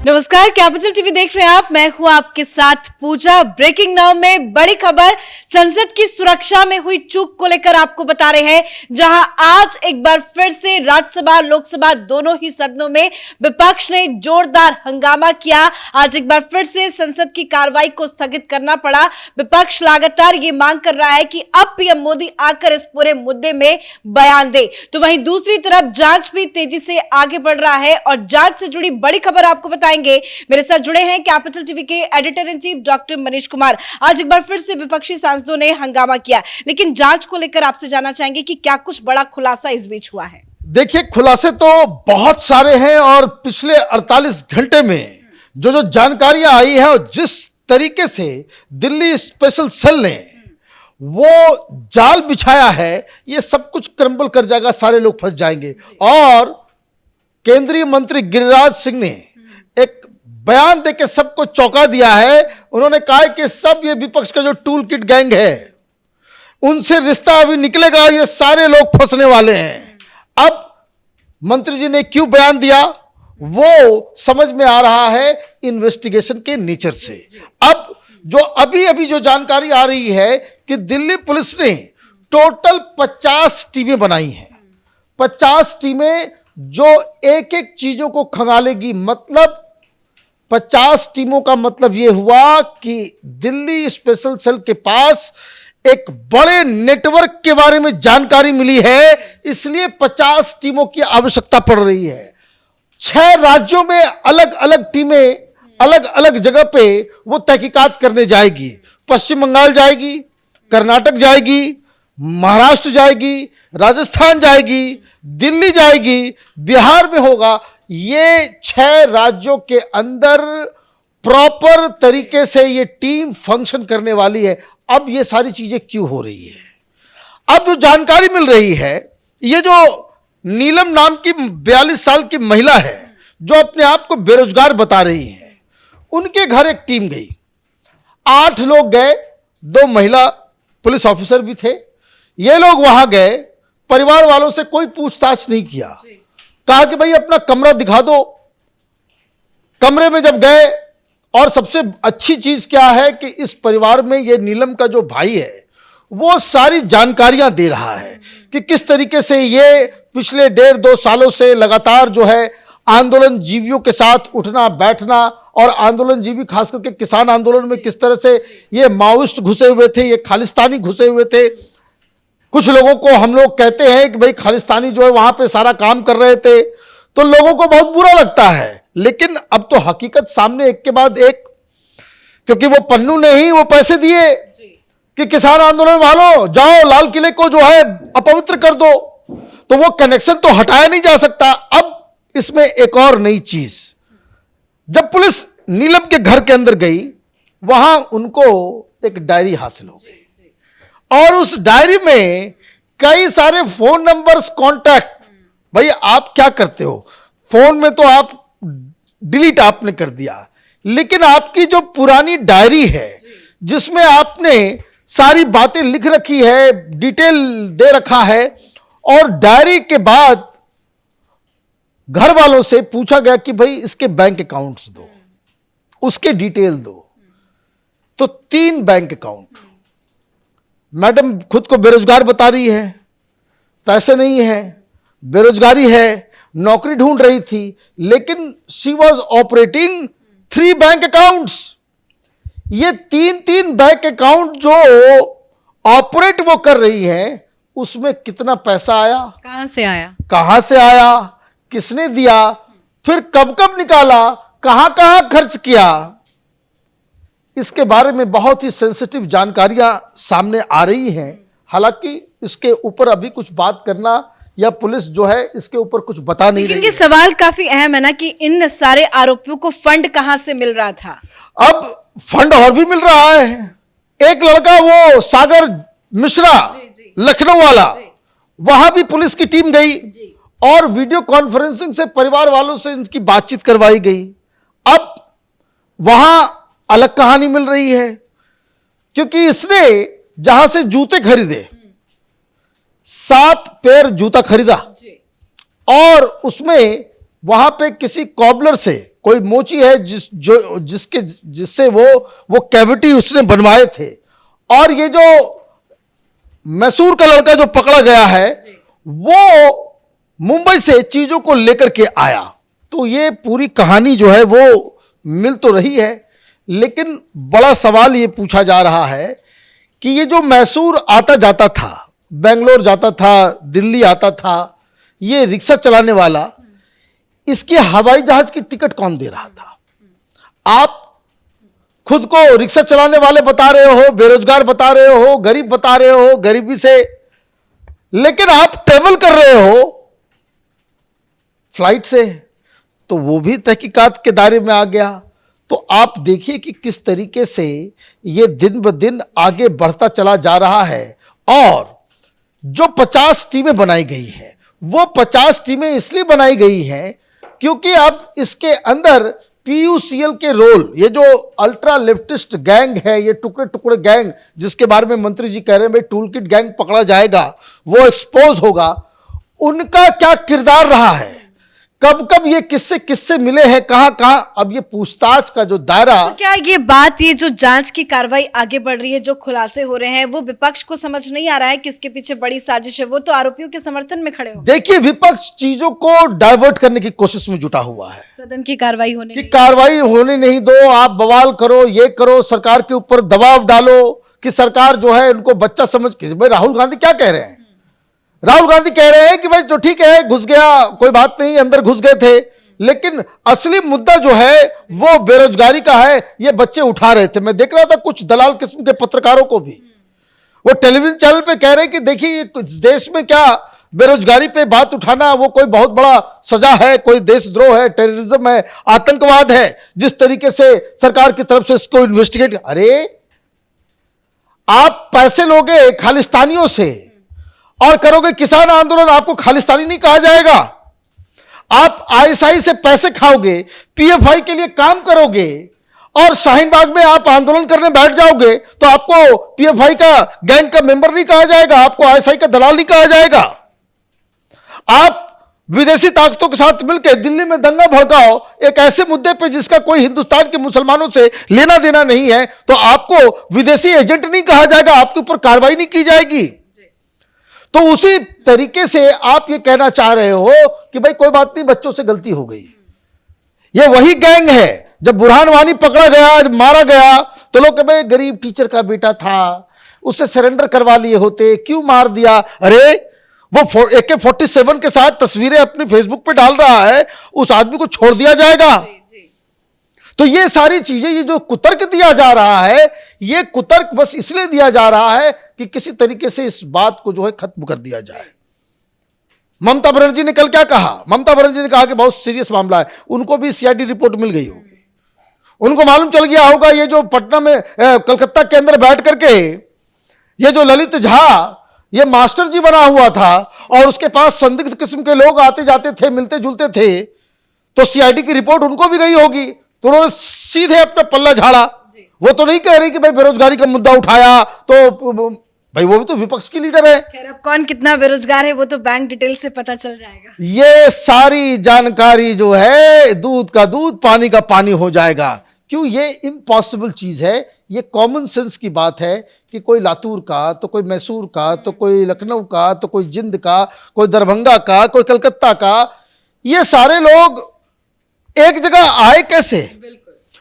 नमस्कार, capital TV देख रहे हैं आप। मैं हूं आपके साथ पूजा। ब्रेकिंग नाउ में बड़ी खबर संसद की सुरक्षा में हुई चूक को लेकर आपको बता रहे हैं, जहां आज एक बार फिर से राज्यसभा लोकसभा दोनों ही सदनों में विपक्ष ने जोरदार हंगामा किया। आज एक बार फिर से संसद की कार्रवाई को स्थगित करना पड़ा। विपक्ष लगातार ये मांग कर रहा है कि अब पीएम मोदी आकर इस पूरे मुद्दे में बयान दे। तो वहीं दूसरी तरफ जांच भी तेजी से आगे बढ़ रहा है और जांच से जुड़ी बड़ी खबर आपको बताएंगे। मेरे साथ जुड़े हैं कैपिटल टीवी के editor in chief doctor Manish Kumar. आज एक बार फिर से विपक्षी सांसदों ने हंगामा किया, लेकिन जांच को लेकर आपसे जानना चाहेंगे कि क्या कुछ बड़ा खुलासा इस बीच हुआ है। देखिए, खुलासे तो बहुत सारे हैं और पिछले 48 घंटे में जो जानकारियां आई है और जिस तरीके से दिल्ली स्पेशल सेल ने वो जाल बिछाया है, ये सब कुछ क्रम्बल कर जाएगा, सारे लोग फंस जाएंगे। और केंद्रीय मंत्री गिरिराज सिंह ने एक बयान देके सबको चौंका दिया है। उन्होंने कहा कि सब ये विपक्ष का जो टूल किट गैंग है उनसे रिश्ता अभी निकलेगा, ये सारे लोग फंसने वाले हैं। अब मंत्री जी ने क्यों बयान दिया वो समझ में आ रहा है इन्वेस्टिगेशन के नेचर से। अब जो अभी जो जानकारी आ रही है कि दिल्ली पुलिस ने टोटल 50 टीमें बनाई हैं। 50 टीमें जो एक एक चीजों को खंगालेगी। मतलब 50 टीमों का मतलब यह हुआ कि दिल्ली स्पेशल सेल के पास एक बड़े नेटवर्क के बारे में जानकारी मिली है, इसलिए 50 टीमों की आवश्यकता पड़ रही है। 6 राज्यों में अलग अलग टीमें अलग अलग जगह पे वो तहकीकात करने जाएगी। पश्चिम बंगाल जाएगी, कर्नाटक जाएगी, महाराष्ट्र जाएगी, राजस्थान जाएगी, दिल्ली जाएगी, बिहार में होगा। ये 6 राज्यों के अंदर प्रॉपर तरीके से ये टीम फंक्शन करने वाली है। अब ये सारी चीजें क्यों हो रही है? अब जो जानकारी मिल रही है, ये जो नीलम नाम की 42 साल की महिला है जो अपने आप को बेरोजगार बता रही है, उनके घर एक टीम गई। 8 लोग गए, 2 महिला पुलिस ऑफिसर भी थे। ये लोग वहां गए, परिवार वालों से कोई पूछताछ नहीं किया। कहा कि भाई अपना कमरा दिखा दो। कमरे में जब गए, और सबसे अच्छी चीज क्या है कि इस परिवार में ये नीलम का जो भाई है वो सारी जानकारियां दे रहा है कि किस तरीके से ये पिछले 1.5-2 सालों से लगातार जो है आंदोलन जीवियों के साथ उठना बैठना, और आंदोलन जीवी खास करके किसान आंदोलन में किस तरह से ये माओइस्ट घुसे हुए थे, ये खालिस्तानी घुसे हुए थे। कुछ लोगों को हम लोग कहते हैं कि भाई खालिस्तानी जो है वहां पे सारा काम कर रहे थे, तो लोगों को बहुत बुरा लगता है। लेकिन अब तो हकीकत सामने एक के बाद एक, क्योंकि वो पन्नू ने ही वो पैसे दिए कि किसान आंदोलन वालों जाओ लाल किले को जो है अपवित्र कर दो, तो वो कनेक्शन तो हटाया नहीं जा सकता। अब इसमें एक और नई चीज, जब पुलिस नीलम के घर के अंदर गई, वहां उनको एक डायरी हासिल हो गई और उस डायरी में कई सारे फोन नंबर्स, कॉन्टैक्ट। भाई आप क्या करते हो, फोन में तो आप डिलीट आपने कर दिया, लेकिन आपकी जो पुरानी डायरी है जिसमें आपने सारी बातें लिख रखी है, डिटेल दे रखा है, और डायरी के बाद घर वालों से पूछा गया कि भाई इसके बैंक अकाउंट्स दो, उसके डिटेल दो, तो 3 बैंक अकाउंट। मैडम खुद को बेरोजगार बता रही है, पैसे नहीं है, बेरोजगारी है, नौकरी ढूंढ रही थी, लेकिन she was operating 3 bank accounts. ये 3 बैंक अकाउंट जो ऑपरेट वो कर रही है, उसमें कितना पैसा आया, कहां से आया, किसने दिया, फिर कब कब निकाला, कहां कहां खर्च किया, इसके बारे में बहुत ही सेंसिटिव जानकारियां सामने आ रही हैं। हालांकि इसके ऊपर अभी कुछ बात करना या पुलिस जो है इसके ऊपर कुछ बता नहीं रही है। लेकिन ये सवाल काफी अहम है ना कि इन सारे आरोपियों को फंड कहां से मिल रहा था। अब फंड और भी मिल रहा है। एक लड़का वो सागर मिश्रा लखनऊ वाला, वहां भी पुलिस की टीम गई और वीडियो कॉन्फ्रेंसिंग से परिवार वालों से इनकी बातचीत करवाई गई। अब वहां अलग कहानी मिल रही है, क्योंकि इसने जहां से जूते खरीदे, 7 पेयर जूता खरीदा और उसमें वहां पे किसी कॉबलर से कोई मोची है जिससे वो कैविटी उसने बनवाए थे। और ये जो मैसूर का लड़का जो पकड़ा गया है वो मुंबई से चीजों को लेकर के आया। तो ये पूरी कहानी जो है वो मिल तो रही है, लेकिन बड़ा सवाल ये पूछा जा रहा है कि ये जो मैसूर आता जाता था, बेंगलोर जाता था, दिल्ली आता था, ये रिक्शा चलाने वाला, इसके हवाई जहाज की टिकट कौन दे रहा था? आप खुद को रिक्शा चलाने वाले बता रहे हो, बेरोजगार बता रहे हो, गरीब बता रहे हो, गरीबी से, लेकिन आप ट्रेवल कर रहे हो फ्लाइट से, तो वो भी तहकीकात के दायरे में आ गया। तो आप देखिए कि किस तरीके से ये दिन ब दिन आगे बढ़ता चला जा रहा है। और जो 50 टीमें बनाई गई हैं, वो 50 टीमें इसलिए बनाई गई हैं क्योंकि अब इसके अंदर पीयूसीएल के रोल, ये जो अल्ट्रा लेफ्टिस्ट गैंग है, ये टुकड़े टुकड़े गैंग जिसके बारे में मंत्री जी कह रहे हैं भाई टूल किट गैंग पकड़ा जाएगा, वो एक्सपोज होगा, उनका क्या किरदार रहा है, कब कब ये किससे किससे मिले हैं, कहां कहां, अब ये पूछताछ का जो दायरा। तो क्या ये बात, ये जो जांच की कार्रवाई आगे बढ़ रही है, जो खुलासे हो रहे हैं, वो विपक्ष को समझ नहीं आ रहा है किसके पीछे बड़ी साजिश है? वो तो आरोपियों के समर्थन में खड़े हो। देखिए, विपक्ष चीजों को डाइवर्ट करने की कोशिश में जुटा हुआ है। सदन की कार्रवाई होने नहीं दो, आप बवाल करो, ये करो, सरकार के ऊपर दबाव डालो कि सरकार जो है उनको बच्चा समझ के। भाई राहुल गांधी क्या कह रहे हैं? राहुल गांधी कह रहे हैं कि भाई तो ठीक है, घुस गया, कोई बात नहीं, अंदर घुस गए थे, लेकिन असली मुद्दा जो है वो बेरोजगारी का है। ये बच्चे उठा रहे थे। मैं देख रहा था कुछ दलाल किस्म के पत्रकारों को भी, वो टेलीविजन चैनल पे कह रहे हैं कि देखिए देश में क्या बेरोजगारी पे बात उठाना वो कोई बहुत बड़ा सजा है, कोई देशद्रोह है, टेररिज्म है, आतंकवाद है, जिस तरीके से सरकार की तरफ से इसको इन्वेस्टिगेट। अरे आप पैसे लोगे खालिस्तानियों से और करोगे किसान आंदोलन, आपको खालिस्तानी नहीं कहा जाएगा। आप आईएसआई से पैसे खाओगे, पीएफआई के लिए काम करोगे और शाहीन बाग में आप आंदोलन करने बैठ जाओगे तो आपको पीएफआई का गैंग का मेंबर नहीं कहा जाएगा, आपको आईएसआई का दलाल नहीं कहा जाएगा। आप विदेशी ताकतों के साथ मिलकर दिल्ली में दंगा भड़काओ एक ऐसे मुद्दे पे जिसका कोई हिंदुस्तान के मुसलमानों से लेना देना नहीं है, तो आपको विदेशी एजेंट नहीं कहा जाएगा, आपके ऊपर कार्रवाई नहीं की जाएगी। तो उसी तरीके से आप ये कहना चाह रहे हो कि भाई कोई बात नहीं, बच्चों से गलती हो गई। ये वही गैंग है, जब बुरहान वानी पकड़ा गया, जब मारा गया, तो लोग कहे भाई गरीब टीचर का बेटा था, उसे सरेंडर करवा लिए होते, क्यों मार दिया? अरे वो AK-47 के साथ तस्वीरें अपने फेसबुक पे डाल रहा है, उस आदमी को छोड़ दिया जाएगा? तो ये सारी चीजें, ये जो कुतर्क दिया जा रहा है, ये कुतर्क बस इसलिए दिया जा रहा है कि किसी तरीके से इस बात को जो है खत्म कर दिया जाए। ममता बनर्जी ने कल क्या कहा? ममता बनर्जी ने कहा कि बहुत सीरियस मामला है, उनको भी सीआईडी रिपोर्ट मिल गई होगी, उनको मालूम चल गया होगा ये जो पटना में कलकत्ता के अंदर बैठ करके ये जो ललित झा ये मास्टर जी बना हुआ था और उसके पास संदिग्ध किस्म के लोग आते जाते थे, मिलते जुलते थे, तो सीआईडी की रिपोर्ट उनको भी गई होगी, तो उन्होंने सीधे अपना पल्ला झाड़ा। वो तो नहीं कह रही कि भाई बेरोजगारी का मुद्दा उठाया, तो भाई वो भी तो विपक्ष की लीडर है। खैर, अब कौन कितना बेरोजगार है वो तो बैंक डिटेल से पता चल जाएगा। ये सारी जानकारी जो है दूध का दूध पानी का पानी हो जाएगा। क्यों? ये इम्पॉसिबल चीज है, ये कॉमन सेंस की बात है कि कोई लातूर का, तो कोई मैसूर का, तो कोई लखनऊ का, तो कोई जिंद का, कोई दरभंगा का, कोई कलकत्ता का, ये सारे लोग एक जगह आए कैसे?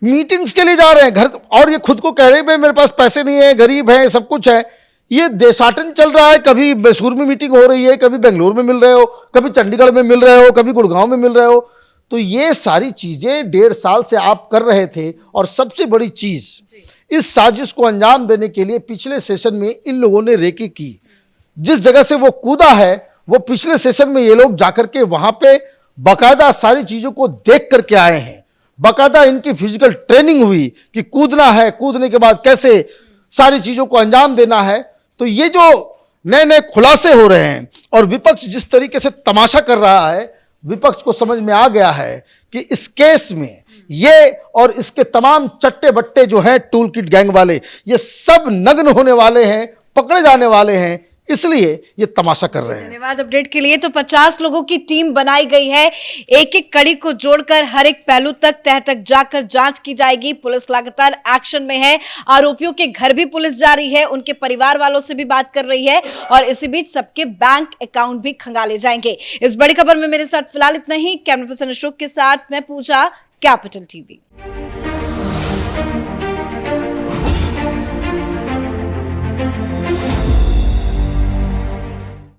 मीटिंग्स के लिए जा रहे हैं घर, और ये खुद को कह रहे हैं भाई मेरे पास पैसे नहीं है, गरीब है, सब कुछ है। ये देशाटन चल रहा है, कभी मैसूर में मीटिंग हो रही है, कभी बेंगलुरु में मिल रहे हो, कभी चंडीगढ़ में मिल रहे हो, कभी गुड़गांव में मिल रहे हो। तो ये सारी चीजें 1.5 साल से आप कर रहे थे। और सबसे बड़ी चीज, इस साजिश को अंजाम देने के लिए पिछले सेशन में इन लोगों ने रेकी की। जिस जगह से वो कूदा है, वो पिछले सेशन में ये लोग जाकर के वहां पे बाकायदा सारी चीजों को देख करके आए हैं। बाकायदा इनकी फिजिकल ट्रेनिंग हुई कि कूदना है, कूदने के बाद कैसे सारी चीजों को अंजाम देना है। तो ये जो नए नए खुलासे हो रहे हैं और विपक्ष जिस तरीके से तमाशा कर रहा है, विपक्ष को समझ में आ गया है कि इस केस में ये और इसके तमाम चट्टे बट्टे जो हैं टूल किट गैंग वाले, ये सब नग्न होने वाले हैं, पकड़े जाने वाले हैं। इसलिए ये तमाशा कर रहे हैं। धन्यवाद अपडेट के लिए। तो 50 लोगों की टीम बनाई गई है, एक एक कड़ी को जोड़कर हर एक पहलू तक तह तक जाकर जांच की जाएगी। पुलिस लगातार एक्शन में है, आरोपियों के घर भी पुलिस जा रही है, उनके परिवार वालों से भी बात कर रही है और इसी बीच सबके बैंक अकाउंट भी खंगाले जाएंगे। इस बड़ी खबर में मेरे साथ फिलहाल इतना ही। कैमरा पर्सन अशोक के साथ मैं पूजा, कैपिटल टीवी।